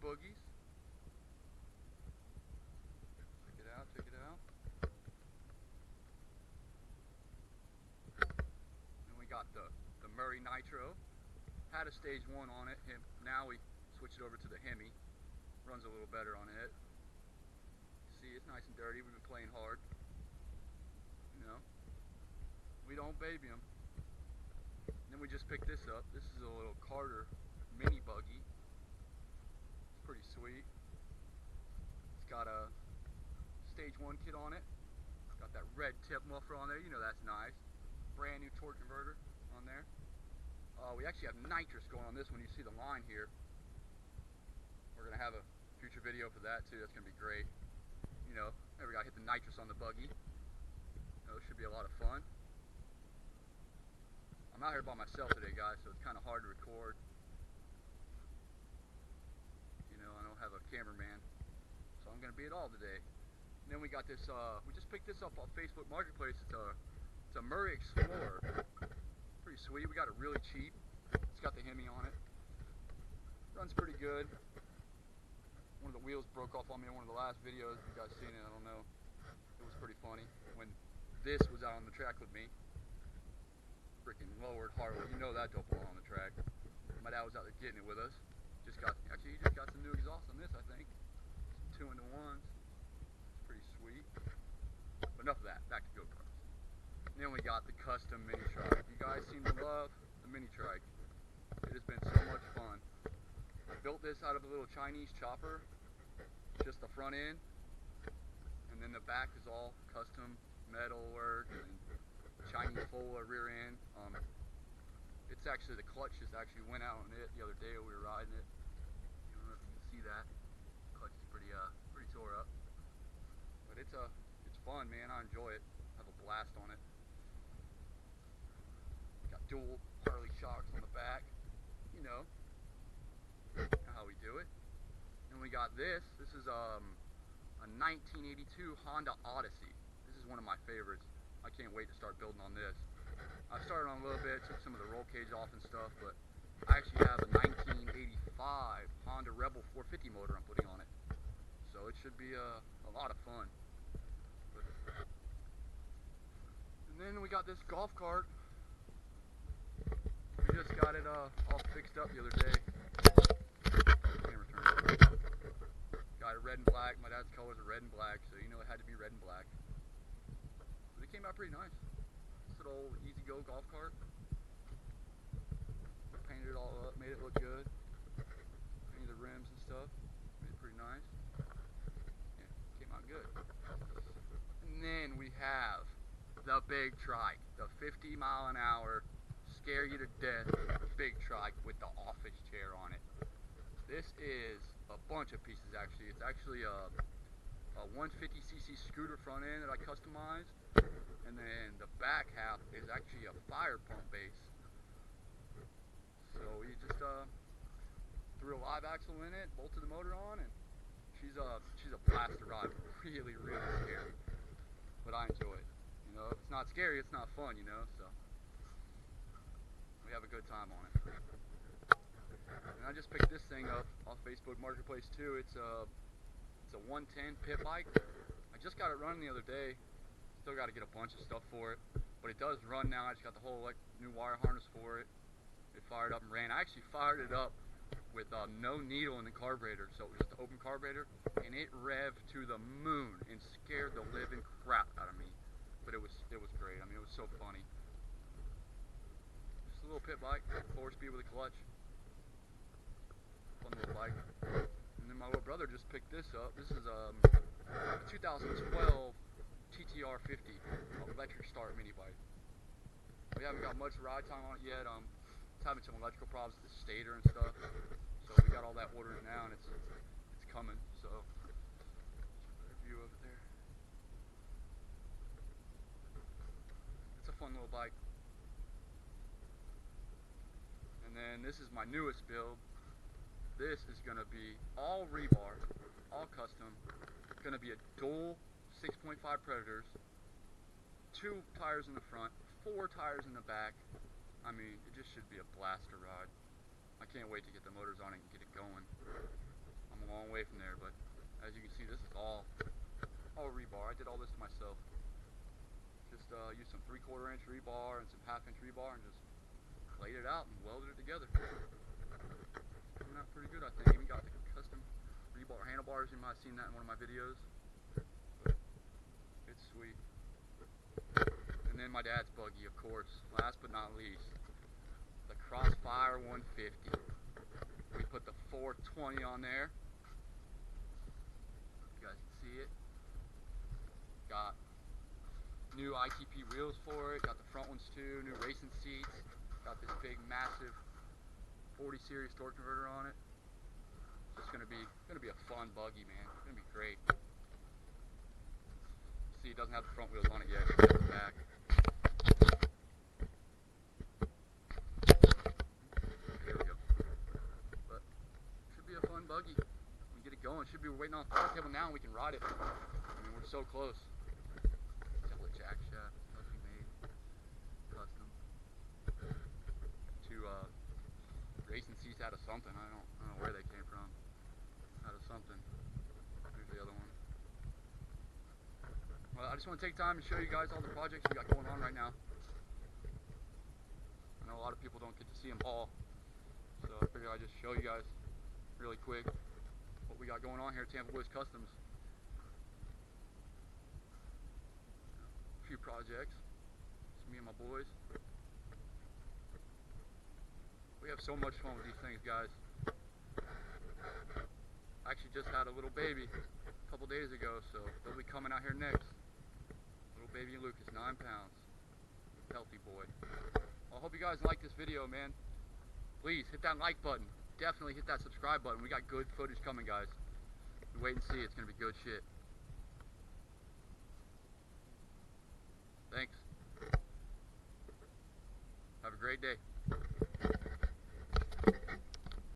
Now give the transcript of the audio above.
buggies. Check it out, check it out. And we got the Murray Nitro. Had a stage 1 on it. Now we switched it over to the Hemi. Runs a little better on it. See, it's nice and dirty. We've been playing hard. You know, we don't baby them. Then we just picked this up. This is a little Carter mini buggy. It's pretty sweet. It's got a stage 1 kit on it. It's got that red tip muffler on there. You know that's nice. Brand new torque converter on there. We actually have nitrous going on this one. You see the line here. We're gonna have a future video for that too. That's gonna be great. You know, we gotta hit the nitrous on the buggy. You know, it should be a lot of fun. I'm out here by myself today, guys, so it's kind of hard to record. You know, I don't have a cameraman, so I'm gonna be it all today. And then we got this. We just picked this up off Facebook Marketplace. It's a Murray Explorer. Pretty sweet. We got it really cheap. It's got the Hemi on it. Runs pretty good. One of the wheels broke off on me in one of the last videos. If you guys seen it, I don't know. It was pretty funny when this was out on the track with me. Freaking lowered Harley. You know that don't belong on the track. My dad was out there getting it with us. He just got some new exhaust on this, I think. Some 2-in-1s. It's pretty sweet. But enough of that. Back to go-karts. And then we got the custom mini trike. You guys seem to love the mini trike. It has been so much fun. I built this out of a little Chinese chopper, just the front end, and then the back is all custom metal work and Chinese full rear end. It's actually, the clutch just actually went out on it the other day when we were riding it. I don't know if you can see that. The clutch is pretty tore up, but it's fun, man. I enjoy it. I have a blast on it. Got dual Harley shocks on the back. You know how we do it. And we got this. This is a 1982 Honda Odyssey. This is one of my favorites. I can't wait to start building on this. I started on a little bit, took some of the roll cage off and stuff, but I actually have a 1985 Honda Rebel 450 motor I'm putting on it. So it should be a lot of fun. And then we got this golf cart. We just got it all fixed up the other day. Camera turned. Got it red and black. My dad's colors are red and black, so you know it had to be red and black. But it came out pretty nice. This little old easy-go golf cart. Painted it all up, made it look good. Painted the rims and stuff. Made it pretty nice. Yeah, came out good. And then we have the big trike, the 50-mile-an-hour, scare you to death big trike with the office chair on it. This is a bunch of pieces actually. It's actually a 150cc scooter front end that I customized, and then the back half is actually a fire pump base. So we just threw a live axle in it, bolted the motor on, and she's a blast to ride. Really, really scary, but I enjoy it. You know, if it's not scary, it's not fun, you know, so we have a good time on it. And I just picked this thing up off Facebook Marketplace too. It's a 110 pit bike. I just got it running the other day. Still got to get a bunch of stuff for it, but it does run now. I just got the whole new wire harness for it. It fired up and ran. I actually fired it up with no needle in the carburetor, so it was just an open carburetor, and it revved to the moon and scared the living crap out of me. But it was great. I mean, it was so funny. Just a little pit bike, 4-speed with a clutch. Fun little bike. And then my little brother just picked this up. This is a 2012 TTR 50 electric start mini bike. We haven't got much ride time on it yet. It's having some electrical problems with the stator and stuff. So we got all that ordered now, and it's coming. So better view of it there. It's a fun little bike. And then this is my newest build. This is going to be all rebar, all custom. It's going to be a dual 6.5 Predators, 2 tires in the front, 4 tires in the back. I mean, it just should be a blast to ride. I can't wait to get the motors on it and get it going. I'm I'm a long way from there, but as you can see, this is all rebar. I did all this myself. Just used some 3/4 inch rebar and some 1/2 inch rebar and just laid it out and welded it together. Turned out pretty good, I think. Even got the custom rebar handlebars. You might have seen that in one of my videos. But it's sweet. And then my dad's buggy, of course. Last but not least, the Crossfire 150. We put the 420 on there. You guys can see it. Got new ITP wheels for it. Got the front ones too. New racing seats. Got this big, massive 40 series torque converter on it. It's gonna be a fun buggy, man. It's gonna be great. See, it doesn't have the front wheels on it yet. It's got the back. There we go. But should be a fun buggy. We get it going. Should be waiting on the turntable now, and we can ride it. I mean, we're so close. Jack shaft, custom made, custom. Two racing seats out of something. I don't know where they came from. Out of something. Here's the other one. Well, I just want to take time to show you guys all the projects we got going on right now. I know a lot of people don't get to see them all, so I figured I'd just show you guys really quick what we got going on here at Tampa Boys Customs. Few projects. It's me and my boys. We have so much fun with these things, guys. I actually just had a little baby a couple days ago, so they'll be coming out here next. Little baby Lucas, 9 pounds. Healthy boy. Well, I hope you guys like this video, man. Please hit that like button. Definitely hit that subscribe button. We got good footage coming, guys. Wait and see. It's gonna be good shit. Thanks. Have a great day.